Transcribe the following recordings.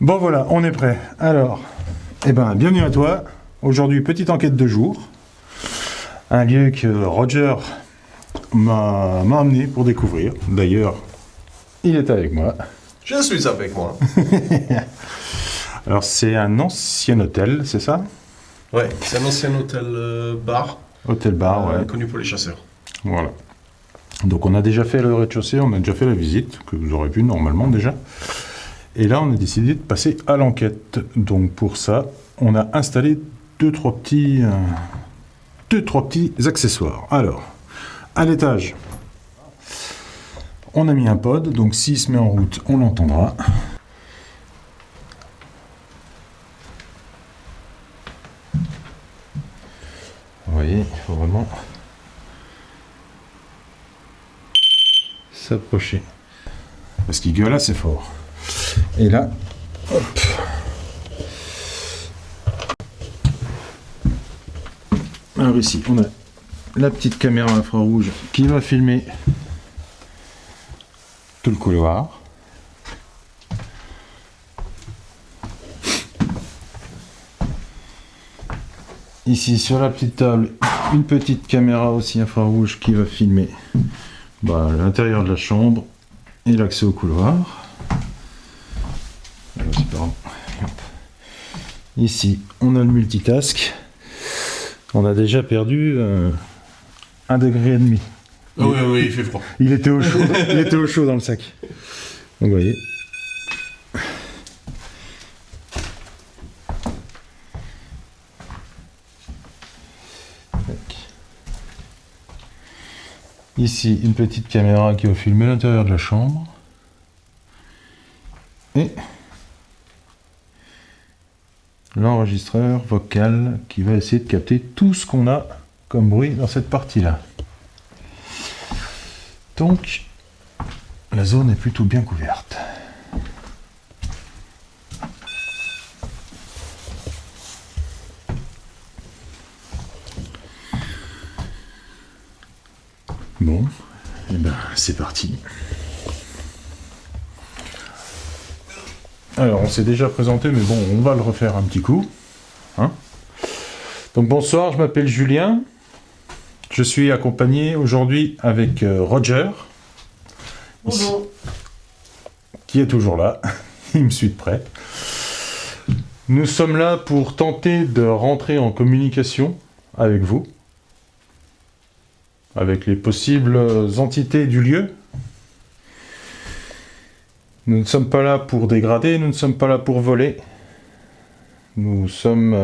Bon voilà, on est prêt. Alors, bienvenue à toi. Aujourd'hui, petite enquête de jour. Un lieu que Roger m'a amené pour découvrir. D'ailleurs, il est avec moi. Je suis avec moi. Alors, c'est un ancien hôtel, c'est ça? Ouais, c'est un ancien hôtel bar. Hôtel bar, ouais. Connu pour les chasseurs. Voilà. Donc, on a déjà fait le rez-de-chaussée, on a déjà fait la visite, que vous aurez vu normalement déjà. Et là, on a décidé de passer à l'enquête. Donc, pour ça, on a installé deux, trois petits accessoires. Alors, à l'étage, on a mis un pod, donc s'il se met en route, on l'entendra. Vous voyez, il faut vraiment s'approcher. Parce qu'il gueule assez fort. Et là, hop. Alors ici, on a la petite caméra infrarouge qui va filmer tout le couloir. Ici, sur la petite table, une petite caméra aussi infrarouge qui va filmer l'intérieur de la chambre et l'accès au couloir. Ici, on a le multitask. On a déjà perdu 1,5 degré. Ah oui, il fait froid. Il était au chaud, il était au chaud dans le sac. Donc vous voyez. Ici, une petite caméra qui va filmer l'intérieur de la chambre. Et l'enregistreur vocal qui va essayer de capter tout ce qu'on a comme bruit dans cette partie-là. Donc, la zone est plutôt bien couverte. Bon, c'est parti. Alors, on s'est déjà présenté, mais bon, on va le refaire un petit coup. Hein. Donc, bonsoir, je m'appelle Julien. Je suis accompagné aujourd'hui avec Roger. Bonjour. Qui est toujours là. Il me suit de près. Nous sommes là pour tenter de rentrer en communication avec vous, avec les possibles entités du lieu. Nous ne sommes pas là pour dégrader, nous ne sommes pas là pour voler. Nous sommes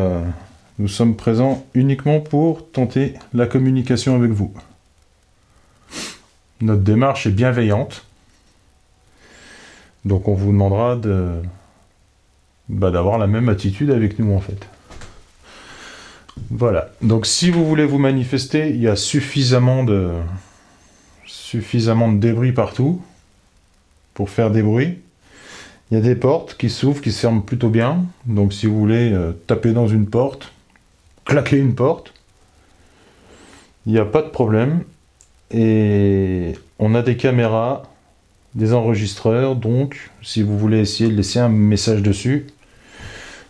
présents uniquement pour tenter la communication avec vous. Notre démarche est bienveillante. Donc on vous demandera d'avoir la même attitude avec nous en fait. Voilà. Donc si vous voulez vous manifester, il y a suffisamment de débris partout pour faire des bruits. Il y a des portes qui s'ouvrent, qui se ferment plutôt bien. Donc si vous voulez taper dans une porte, claquer une porte, il n'y a pas de problème. Et on a des caméras, des enregistreurs, donc si vous voulez essayer de laisser un message dessus,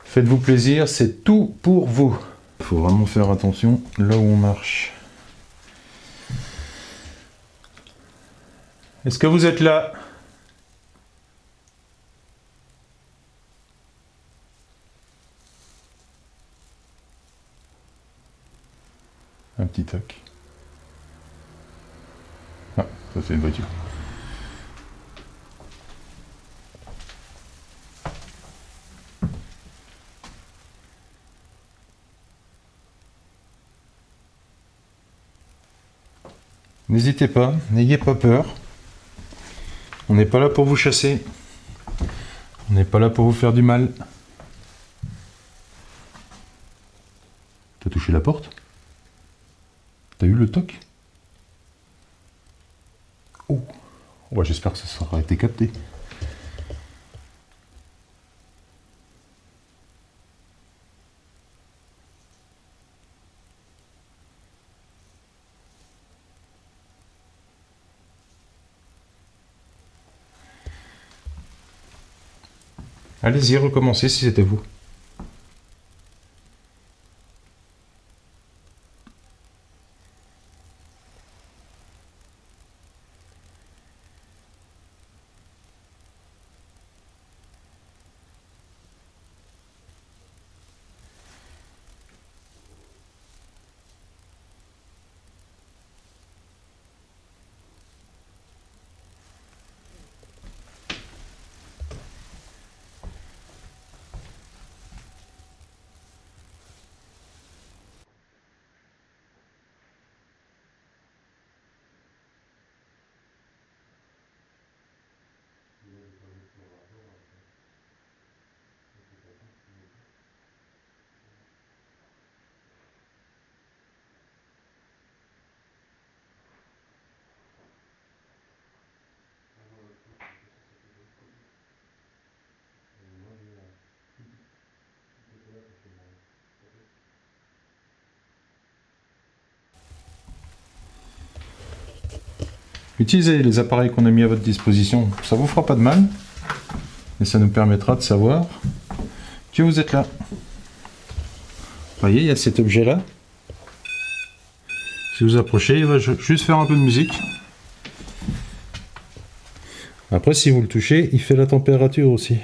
faites-vous plaisir, c'est tout pour vous. Il faut vraiment faire attention là où on marche. Est-ce que vous êtes là ? Un petit toc. Ah, ça c'est une voiture. N'hésitez pas, n'ayez pas peur. On n'est pas là pour vous chasser. On n'est pas là pour vous faire du mal. T'as touché la porte ? T'as eu le toc ? Oh, ouais, j'espère que ça aura été capté. Allez-y, recommencez si c'était vous. Utilisez les appareils qu'on a mis à votre disposition, ça vous fera pas de mal. Et ça nous permettra de savoir que vous êtes là. Vous voyez, il y a cet objet-là. Si vous approchez, il va juste faire un peu de musique. Après, si vous le touchez, il fait la température aussi.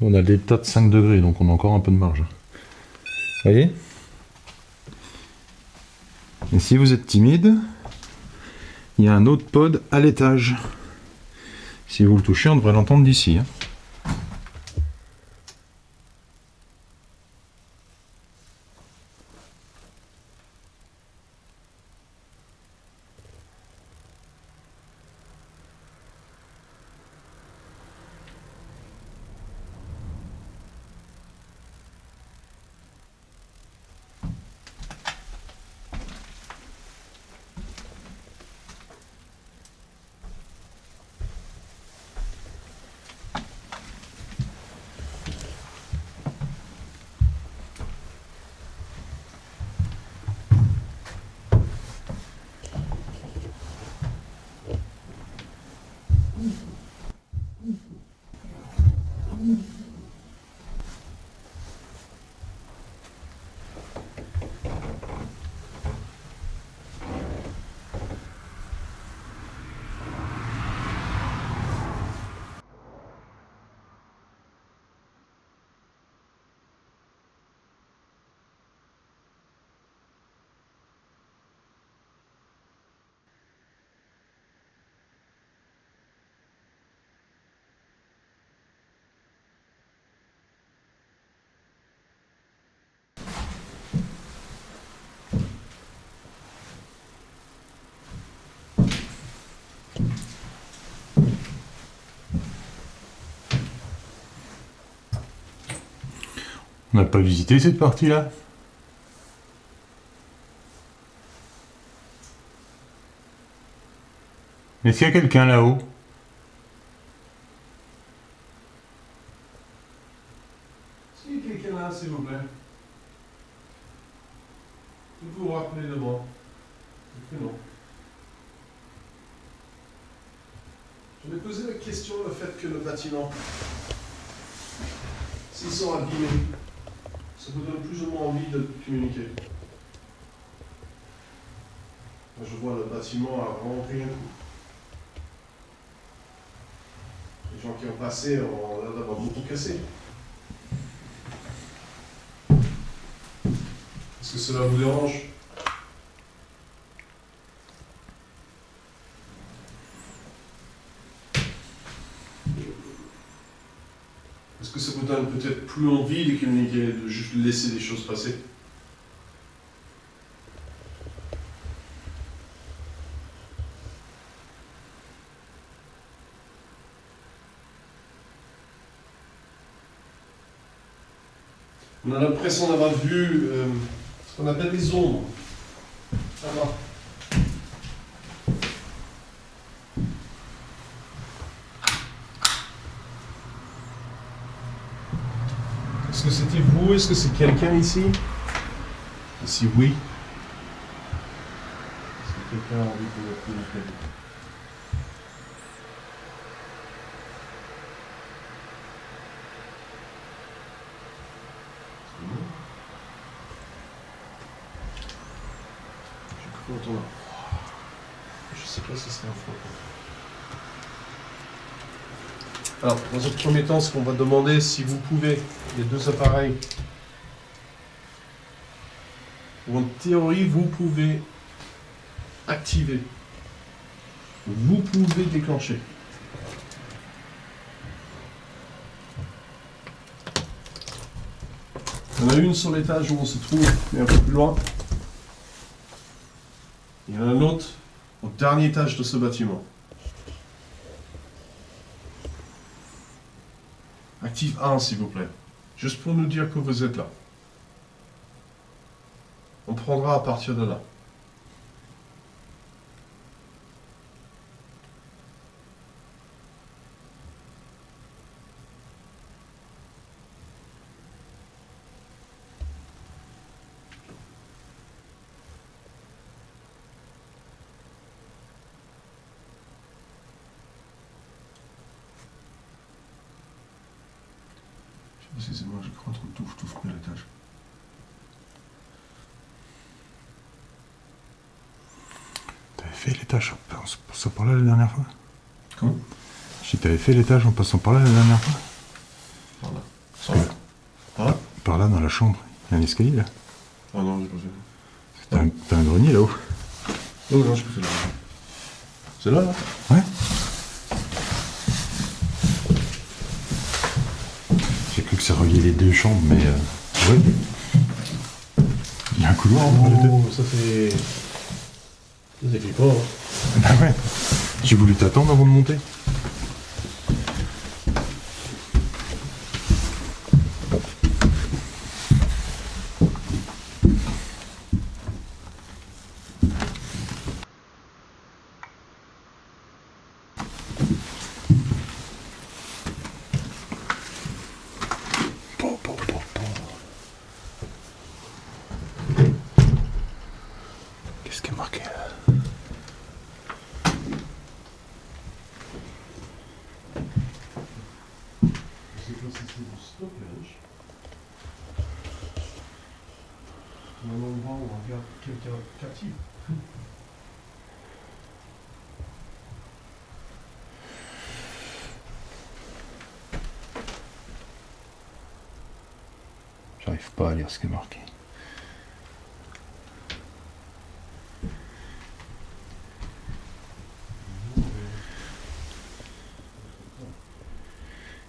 On a des tas de 5 degrés, donc on a encore un peu de marge. Vous voyez? Et si vous êtes timide, il y a un autre pod à l'étage. Si vous le touchez, on devrait l'entendre d'ici. On n'a pas visité cette partie-là. Est-ce qu'il y a quelqu'un là-haut? Est-ce qu'il y a quelqu'un là, s'il vous plaît? Vous vous rappelez de moi? Non. Je me posais la question, le fait que le bâtiment, s'ils sont abîmés, ça vous donne plus ou moins envie de communiquer. Je vois le bâtiment a vraiment pris un coup. Les gens qui ont passé ont l'air d'avoir beaucoup cassé. Est-ce que cela vous dérange? Est-ce que ça vous donne peut-être plus envie de communiquer, de juste laisser les choses passer? On a l'impression d'avoir vu ce qu'on appelle les ombres. Ça va. Est-ce que c'était vous? Est-ce que c'est quelqu'un ici? Et si oui, est-ce que quelqu'un a envie de vous communiquer? faut retourner. Je sais pas si c'est un faux. Alors, dans un premier temps, ce qu'on va demander, si vous pouvez, les deux appareils, ou en théorie, vous pouvez activer, vous pouvez déclencher. Il y en a une sur l'étage où on se trouve, mais un peu plus loin. Il y en a une autre au dernier étage de ce bâtiment. Active 1, s'il vous plaît. Juste pour nous dire que vous êtes là. On prendra à partir de là. Excusez-moi, je crois qu'on touche plus à l'étage. T'avais fait l'étage en passant par là la dernière fois? Comment? Si t'avais fait l'étage en passant par là la dernière fois? Par là. Parce que Par là? par là, dans la chambre, il y a un escalier là. Ah non, j'ai pas fait. T'as un grenier là-haut. Non, non, j'ai pas fait là. C'est là, là? Ouais. J'ai cru que ça reliait les deux chambres, mais ouais. Il y a un couloir entre les deux. Oh, ça fait... Ça fait flippant, hein. Bah ouais. J'ai voulu t'attendre avant de monter. Qu'est-ce qui est marqué là? Je sais pas si c'est du stockage. Un endroit où on regarde quelqu'un captif. J'arrive pas à lire ce qui est marqué.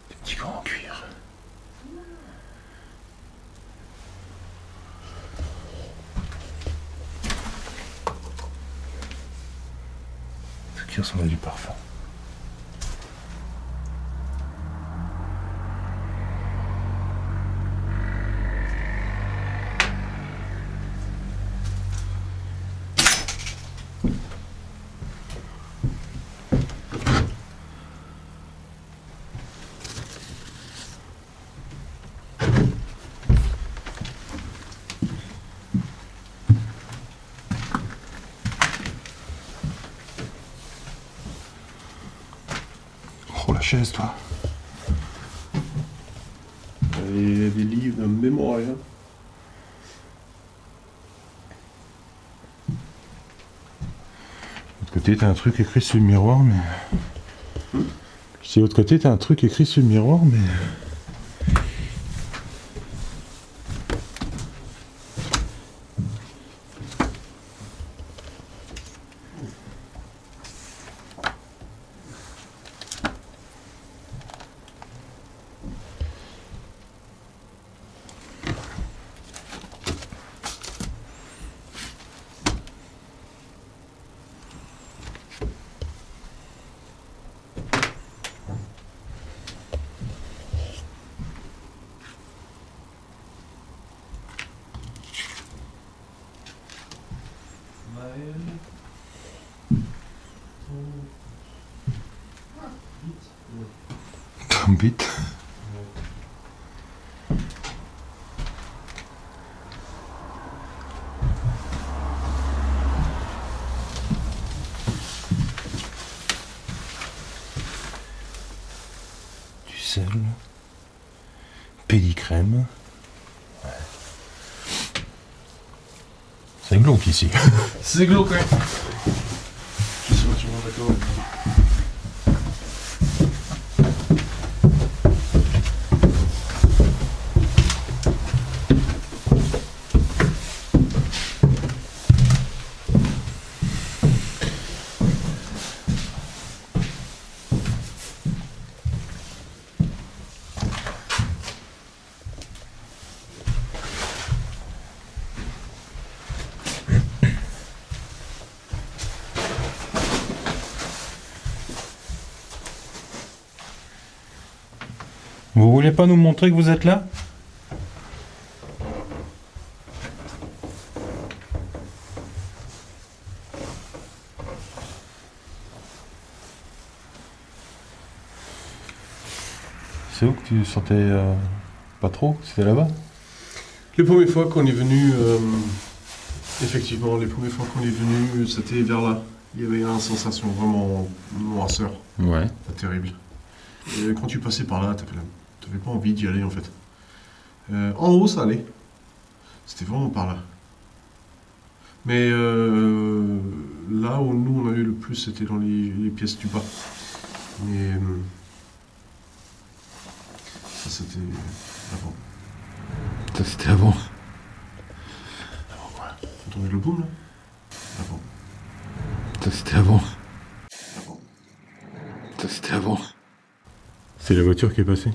Des petits gants en cuir. Ce qui ressemble à du parfum. Oh la chaise toi. Il y a des livres de mémoire, hein. De l'autre côté t'as un truc écrit sur le miroir mais... Je dis de l'autre côté t'as un truc écrit sur le miroir mais... Tom Beat. Du sel. Pédicrème. Ouais. C'est glauque ici. C'est glauque, ouais. Je suis entièrement d'accord. Vous voulez pas nous montrer que vous êtes là? C'est où que tu sentais pas trop? C'était là-bas? Les premières fois qu'on est venu, effectivement, les premières fois qu'on est venu, c'était vers là. Il y avait une sensation vraiment noirceur. Ouais. Pas terrible. Et quand tu passais par là, t'avais pas envie d'y aller en fait. En haut, ça allait. C'était vraiment par là. Mais là où nous on a eu le plus, c'était dans les pièces du bas. Mais ça c'était avant. Ça c'était avant. Avant quoi? Vous entendez le boom là? Avant. Ça c'était avant. Avant. Ça c'était avant. C'est la voiture qui est passée.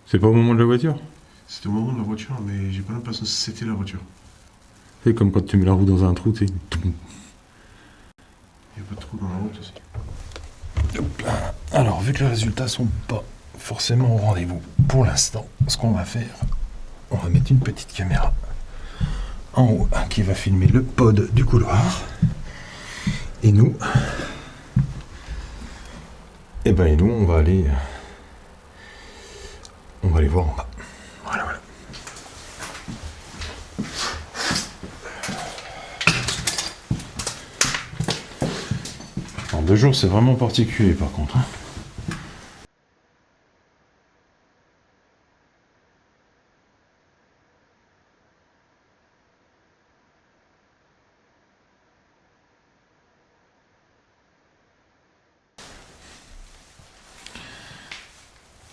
C'est pas au moment de la voiture? C'était au moment de la voiture, mais j'ai pas l'impression que c'était la voiture. C'est comme quand tu mets la roue dans un trou, tu sais. Il y a pas de trou dans la route aussi. Hop là. Alors, vu que les résultats sont pas forcément au rendez-vous pour l'instant, ce qu'on va faire, on va mettre une petite caméra en haut qui va filmer le pod du couloir. Et nous, et nous, on va aller voir en bas. Voilà, voilà. En 2 jours, c'est vraiment particulier par contre. Hein.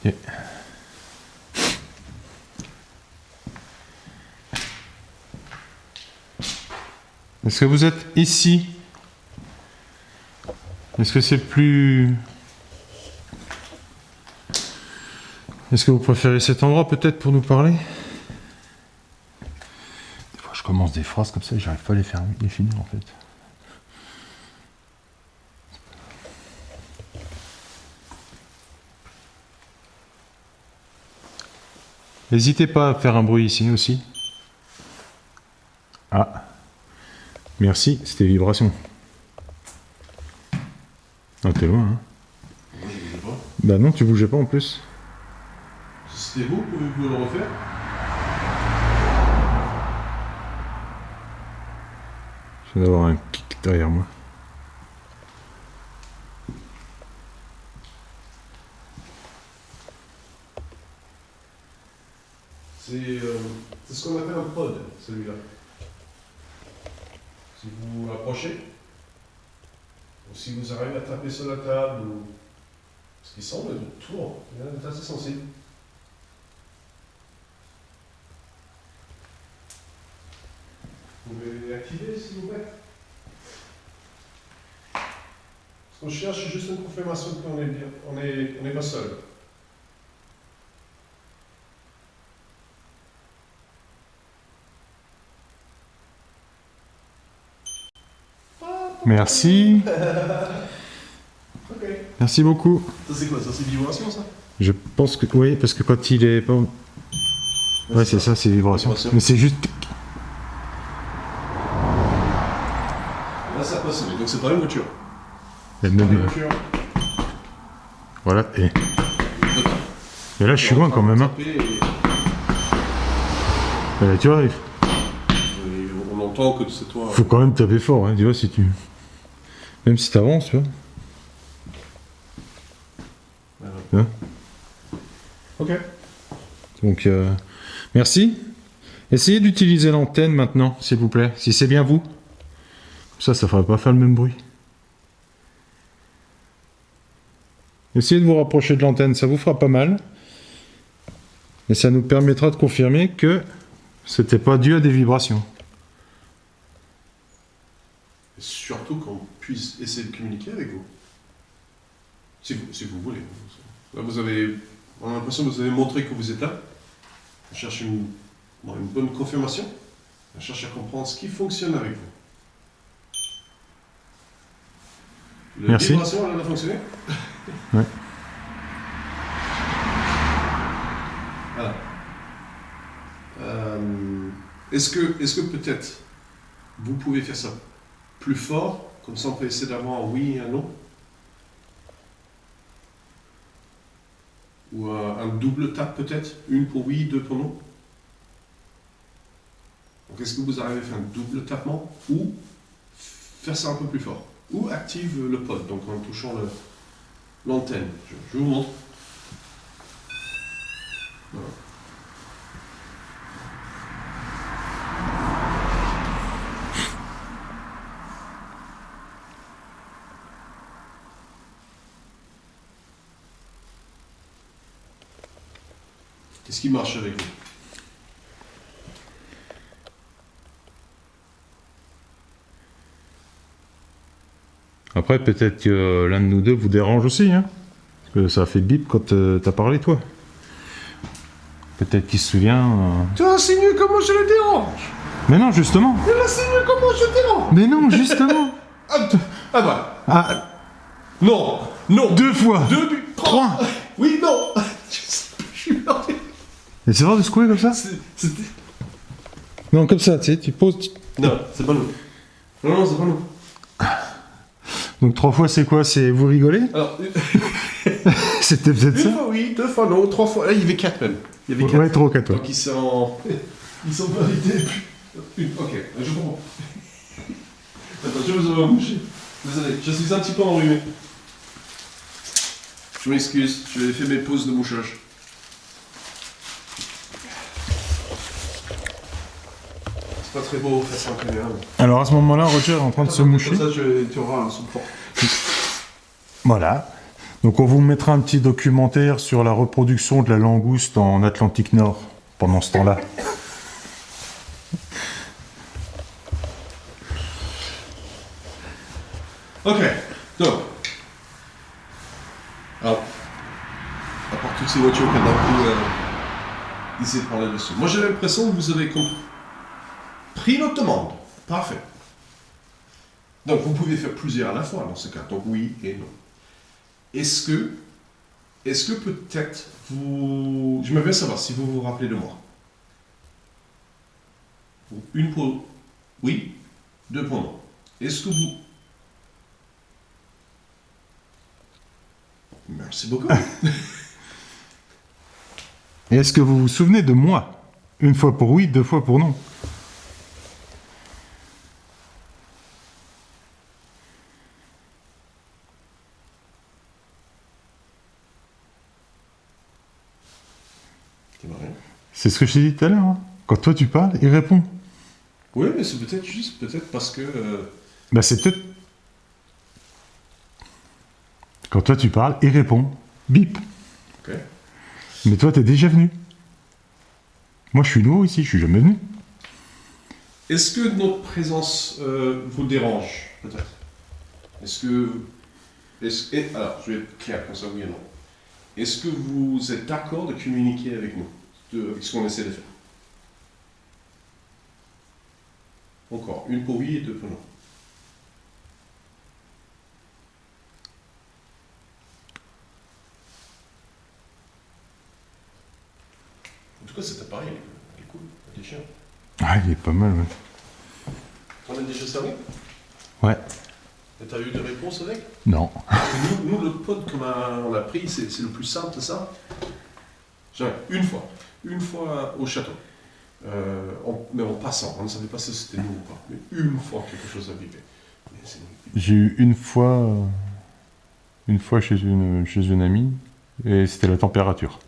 Okay. Est-ce que vous êtes ici? Est-ce que c'est plus... Est-ce que vous préférez cet endroit peut-être pour nous parler? Des fois je commence des phrases comme ça et j'arrive pas à les finir en fait. N'hésitez pas à faire un bruit ici aussi. Ah. Merci, c'était vibration. Ah, t'es loin, hein? Moi, je bougeais pas. Bah non, tu bougeais pas en plus. C'était vous, pouvez-vous le refaire? Je viens d'avoir un kick derrière moi. C'est ce qu'on appelle un pod, celui-là. Si vous approchez, ou si vous arrivez à taper sur la table, ou ce qui semble être autour, il est assez sensible. Vous pouvez activer, s'il vous plaît. Ce qu'on cherche, c'est juste une confirmation qu'on est bien, on n'est pas seul. Merci. Ok. Merci beaucoup. Ça c'est quoi? Ça c'est vibration, ça? Je pense que... Oui, parce que quand il est pas... Ouais, c'est ça, c'est vibration. Vibration. Mais c'est juste... Là ça passe, donc c'est pas une voiture. La C'est pas même- une voiture. Voilà, et... Mais là, je suis loin quand même, hein. Tu vois, On entend que c'est toi. faut quand même taper fort, hein, tu vois, si tu... Même si t'avances, tu vois. Voilà. Hein. Ok. Donc, merci. Essayez d'utiliser l'antenne maintenant, s'il vous plaît, si c'est bien vous. Ça ferait pas faire le même bruit. Essayez de vous rapprocher de l'antenne, ça vous fera pas mal. Et ça nous permettra de confirmer que c'était pas dû à des vibrations. Et surtout qu'on puisse essayer de communiquer avec vous. Si vous voulez. Là, on a l'impression que vous avez montré que vous êtes là. On cherche une bonne confirmation. On cherche à comprendre ce qui fonctionne avec vous. La Merci. vibration, elle a fonctionné. Ouais. Voilà. Est-ce que peut-être vous pouvez faire ça plus fort, comme ça on peut essayer d'avoir un oui et un non? Ou un double tape peut-être? Une pour oui, deux pour non? Donc est-ce que vous arrivez à faire un double tapement ou faire ça un peu plus fort? Ou active le pod, donc en touchant l'antenne. Je vous montre. Voilà. Qu'est-ce qui marche avec vous? Après, peut-être que l'un de nous deux vous dérange aussi, hein. Parce que ça a fait bip quand t'as parlé, toi. Peut-être qu'il se souvient... Tu insinues comment je le dérange? Mais non, justement. Tu insinues comment je le dérange? Mais non, justement. Ah bah. Ah, Non. Non. 2 fois. 2 buts. 3. Oui, non. Je suis perdu. Et c'est vrai de secouer comme ça? C'était... Non, comme ça, tu sais, tu poses... Non, c'est pas nous. Non, c'est pas nous. Donc 3 fois, c'est quoi? C'est vous rigolez? Alors, C'était peut-être ça? une fois oui, 2 fois non, 3 fois... Là, il y avait 4 même. Il y avait 4. Ouais, 3 ou 4, ouais. Donc ils sont validés. Ok, je comprends. Attends, je vous avais mouché. Désolé, je suis un petit peu enrhumé. Je m'excuse, je vais faire mes pauses de mouchage. C'est pas très beau faire ça en caméra. Alors à ce moment-là, Roger est en train de se moucher. Comme ça, tu auras un support. Voilà. Donc on vous mettra un petit documentaire sur la reproduction de la langouste en Atlantique Nord pendant ce temps-là. Ok, donc. Alors, à part toutes ces voitures qu'on a pu essayer de parler dessus. Moi j'ai l'impression que vous avez pris notre demande. Parfait. Donc vous pouvez faire plusieurs à la fois dans ce cas. Donc oui et non. Est-ce que peut-être vous... Je me vais savoir si vous vous rappelez de moi. Une pour oui, 2 pour non. Est-ce que vous... Merci beaucoup. Et est-ce que vous vous souvenez de moi? 1 fois pour oui, 2 fois pour non. C'est ce que je t'ai dit tout à l'heure. Hein. Quand toi tu parles, il répond. Oui, mais c'est peut-être parce que... Bah c'est peut-être... Quand toi tu parles, il répond. Bip. Ok. Mais toi t'es déjà venu. Moi je suis nouveau ici, je suis jamais venu. Est-ce que notre présence vous dérange, peut-être? Alors, je vais être clair comme ça, oui et non. Est-ce que vous êtes d'accord de communiquer avec nous, avec ce qu'on essaie de faire? Encore, 1 pour oui et 2 pour non. En tout cas, cet appareil, il est cool, il est chiant. Ah, il est pas mal, ouais. T'en as déjà servi? Ouais. Et t'as eu des réponses avec? Non. Nous, le pod qu'on a pris, c'est le plus simple, c'est ça? Une fois au château. Mais en passant, on ne savait pas si c'était nous ou pas. Mais une fois quelque chose a vibré. J'ai eu une fois chez une amie, et c'était la température.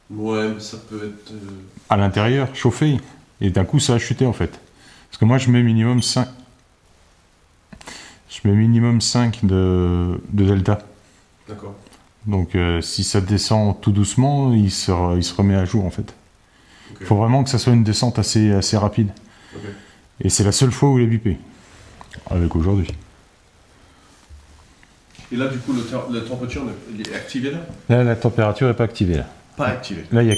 Ouais, mais ça peut être... À l'intérieur, chauffé. Et d'un coup, ça a chuté en fait. Parce que moi, je mets minimum 5. Je mets minimum 5 de delta. D'accord. Donc si ça descend tout doucement, il se remet à jour en fait. Ok. Il faut vraiment que ça soit une descente assez rapide. Ok. Et c'est la seule fois où il est bipé. Avec aujourd'hui. Et là, du coup, la température elle est activée là? Là, la température n'est pas activée. Là, Pas activée. là il y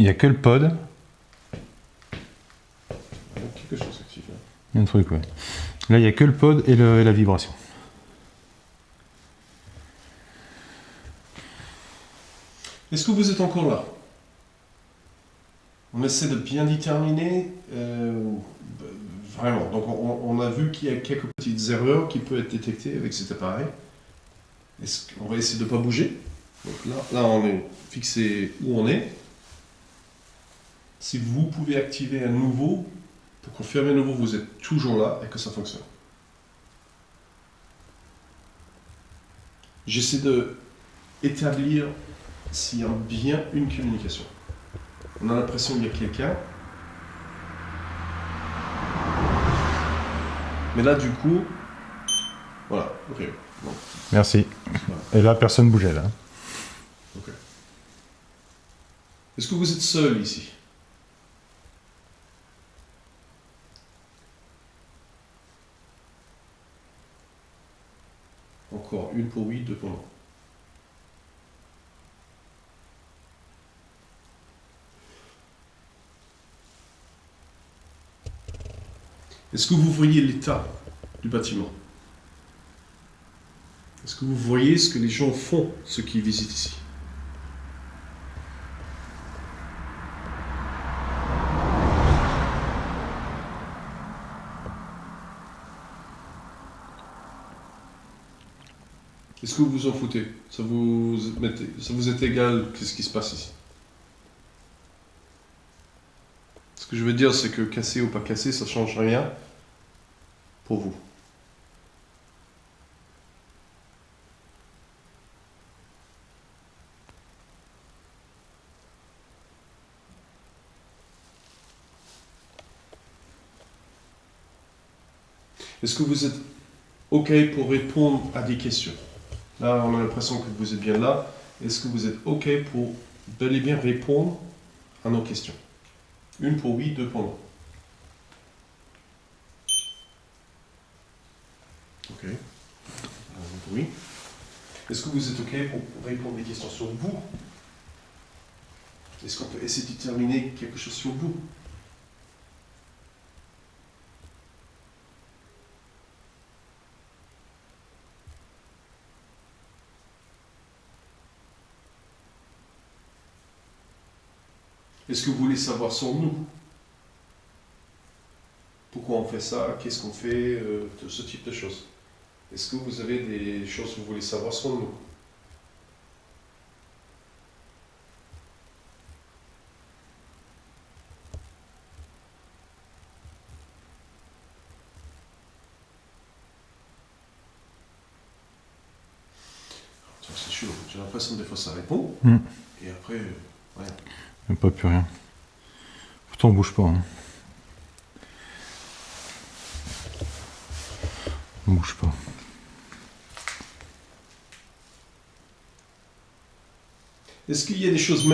a que le pod. Quelque chose activé. Il y a un truc, ouais. Là, il n'y a que le pod et la vibration. Est-ce que vous êtes encore là? On essaie de bien déterminer. Vraiment. Donc, on a vu qu'il y a quelques petites erreurs qui peuvent être détectées avec cet appareil. On va essayer de ne pas bouger. Donc là, on est fixé où on est. Si vous pouvez activer à nouveau, pour confirmer à nouveau que vous êtes toujours là et que ça fonctionne. J'essaie de établir s'il y a bien une communication. On a l'impression qu'il y a quelqu'un. Mais là, du coup, voilà, ok. Bon, Merci. voilà, Et là, personne bougeait là. ok. Est-ce que vous êtes seul ici? Encore une pour oui, deux pour non. Est-ce que vous voyez l'état du bâtiment? Est-ce que vous voyez ce que les gens font, ceux qui visitent ici? Est-ce que vous vous en foutez? Ça vous est égal qu'est-ce qui se passe ici? Ce que je veux dire, c'est que cassé ou pas cassé, ça ne change rien pour vous. Est-ce que vous êtes OK pour répondre à des questions? Là, on a l'impression que vous êtes bien là. Est-ce que vous êtes OK pour bel et bien répondre à nos questions? Une pour oui, deux pour non. OK. Oui. Est-ce que vous êtes OK pour répondre à des questions sur vous? Est-ce qu'on peut essayer de déterminer quelque chose sur vous? Est-ce que vous voulez savoir sur nous? Pourquoi on fait ça? Qu'est-ce qu'on fait? Ce type de choses. Est-ce que vous avez des choses que vous voulez savoir sur nous? C'est chaud. J'ai l'impression que des fois ça répond. Et après, ouais. Il n'y a pas plus rien. Pourtant, on bouge pas. Hein. On bouge pas. Est-ce qu'il y a des choses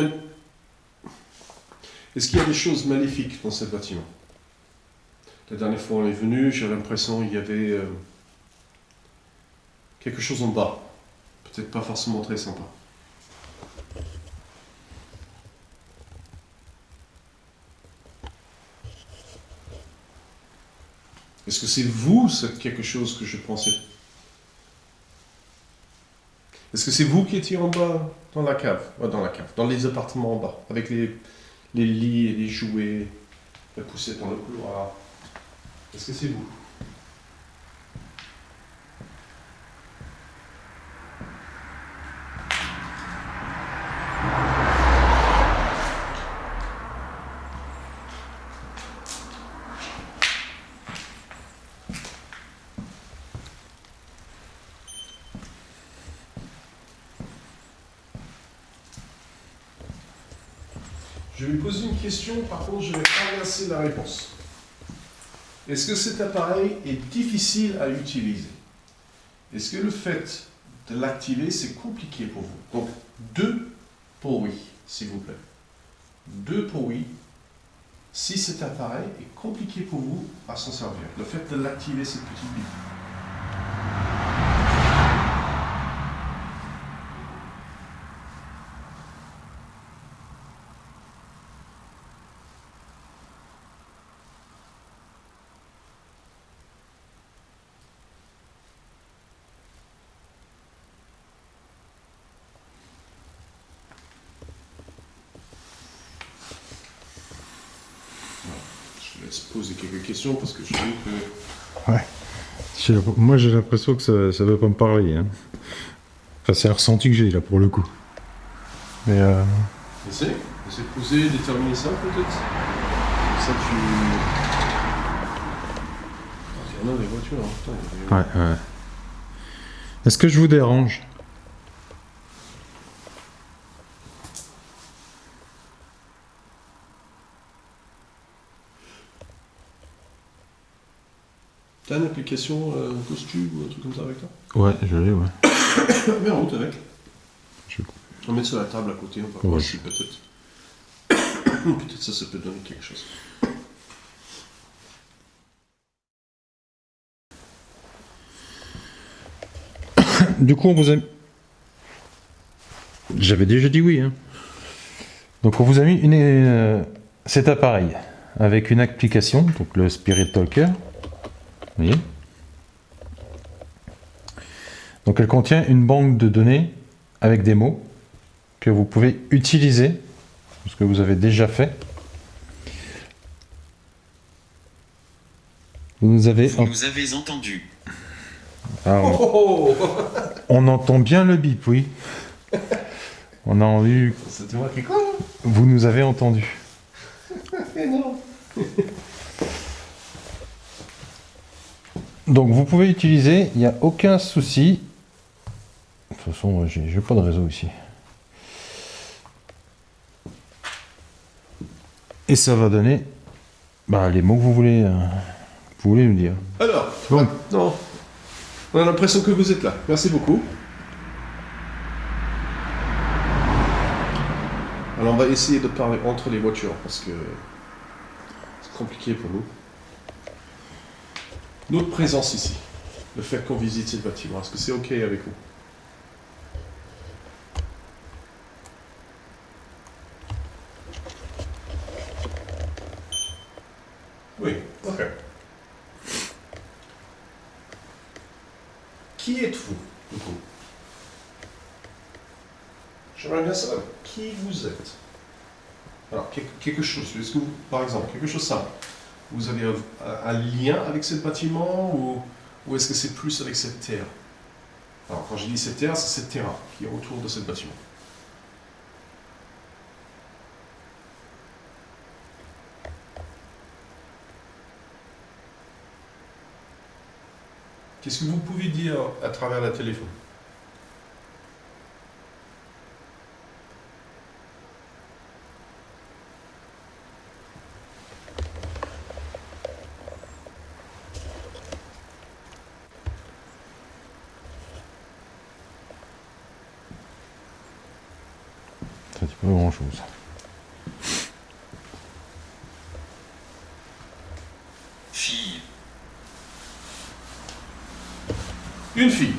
Est-ce qu'il y a des choses maléfiques dans ce bâtiment? La dernière fois on est venu, j'ai l'impression qu'il y avait quelque chose en bas. Peut-être pas forcément très sympa. Est-ce que c'est vous, c'est quelque chose que je pensais? Est-ce que c'est vous qui étiez en bas, dans la cave? Dans les appartements en bas, avec les lits et les jouets, la poussette dans le couloir? Est-ce que c'est vous? Je vais lui poser une question, par contre, je vais inverser la réponse. Est-ce que cet appareil est difficile à utiliser? Est-ce que le fait de l'activer, c'est compliqué pour vous? Donc, 2 pour oui, s'il vous plaît. 2 pour oui. Si cet appareil est compliqué pour vous à s'en servir, le fait de l'activer, cette petite bille. Je te laisse poser quelques questions parce que je trouve que... Ouais. Moi, j'ai l'impression que ça veut pas me parler. Hein. Enfin, c'est un ressenti que j'ai là pour le coup. Mais Essaye de poser, déterminer ça peut-être. Comme ça tu... Il y en a des voitures, hein. Putain, il y a des- ouais. Est-ce que je vous dérange? T'as une application costume ou un truc comme ça avec toi? Ouais, je l'ai, ouais. Mets en route avec. Je- On met sur la table à côté, on va Ouais. voir si peut-être. Peut-être ça peut donner quelque chose. Du coup, on vous a... J'avais déjà dit oui. Hein. Donc, on vous a mis cet appareil avec une application, donc le Spirit Talker. Vous voyez? Donc, elle contient une banque de données avec des mots que vous pouvez utiliser, ce que vous avez déjà fait. Vous nous avez entendu. Alors, Oh, on entend bien le bip, oui. On a entendu. c'était marqué quoi là? Vous nous avez entendu. Eh non. Donc vous pouvez utiliser, il n'y a aucun souci. De toute façon, j'ai pas de réseau ici. Et ça va donner les mots que vous voulez nous dire. Alors, Bon. non. On a l'impression que vous êtes là. Merci beaucoup. Alors on va essayer de parler entre les voitures parce que c'est compliqué pour nous. Notre présence ici, le fait qu'on visite ce bâtiment, est-ce que c'est OK avec vous? Oui, OK. Qui êtes-vous, du coup? J'aimerais bien savoir qui vous êtes. Alors, quelque chose, est-ce que vous, par exemple, quelque chose simple, vous avez un lien avec ce bâtiment ou est-ce que c'est plus avec cette terre? Alors, quand je dis cette terre, c'est cette terrain qui est autour de ce bâtiment. Qu'est-ce que vous pouvez dire à travers la téléphone? Ça dit pas grand chose. Fille. Une fille.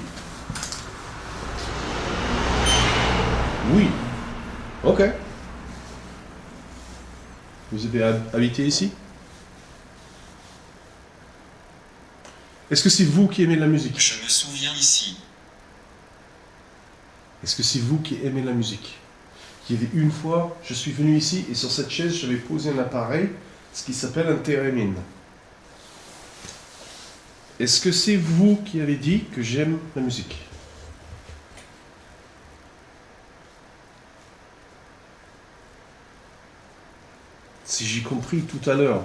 Oui. Ok. Vous avez habité ici? Est-ce que c'est vous qui aimez la musique? Je me souviens ici. Est-ce que c'est vous qui aimez la musique? Il y avait une fois, je suis venu ici et sur cette chaise, j'avais posé un appareil, ce qui s'appelle un thérémine. Est-ce que c'est vous qui avez dit que j'aime la musique? Si j'ai compris tout à l'heure,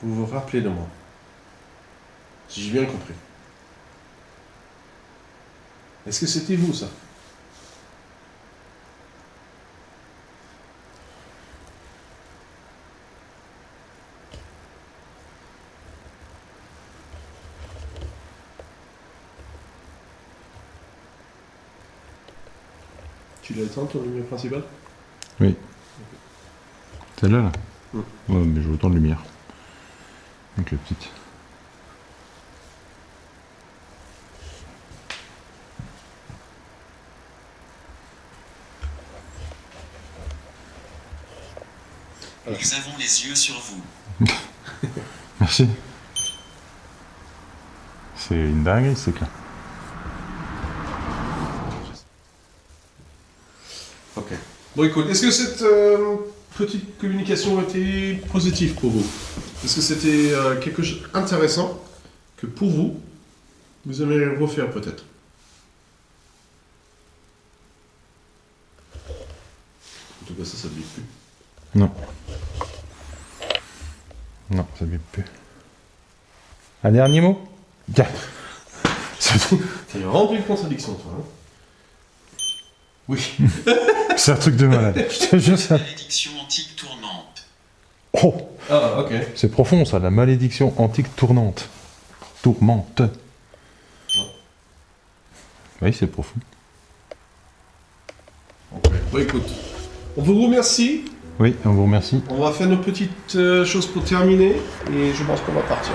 vous vous rappelez de moi. Si j'ai bien compris. Est-ce que c'était vous, ça? Tu l'as éteint, ton lumière principale? Celle-là, là. Mm. Ouais, mais j'ai autant de lumière. Avec la petite. Nous avons les yeux sur vous. Merci. C'est une dinguerie, c'est clair. Ok. Bon, écoute, est-ce que cette petite communication était positive pour vous? Est-ce que c'était quelque chose d'intéressant que pour vous, vous aimeriez refaire peut-être? En tout cas, ça ne dit plus. Non. Non, ça ne plus. Un dernier mot? Tiens. C'est tout. T'as rendu une contradiction, toi. Hein? Oui. C'est un truc de malade. Je te jure, ça. Malédiction antique tournante. Oh, Ah, ok. c'est profond, ça. La malédiction antique tournante. Tourmente. Oui, c'est profond. Ok. Bon, écoute, on vous remercie. Oui, on vous remercie. On va faire nos petites choses pour terminer et je pense qu'on va partir.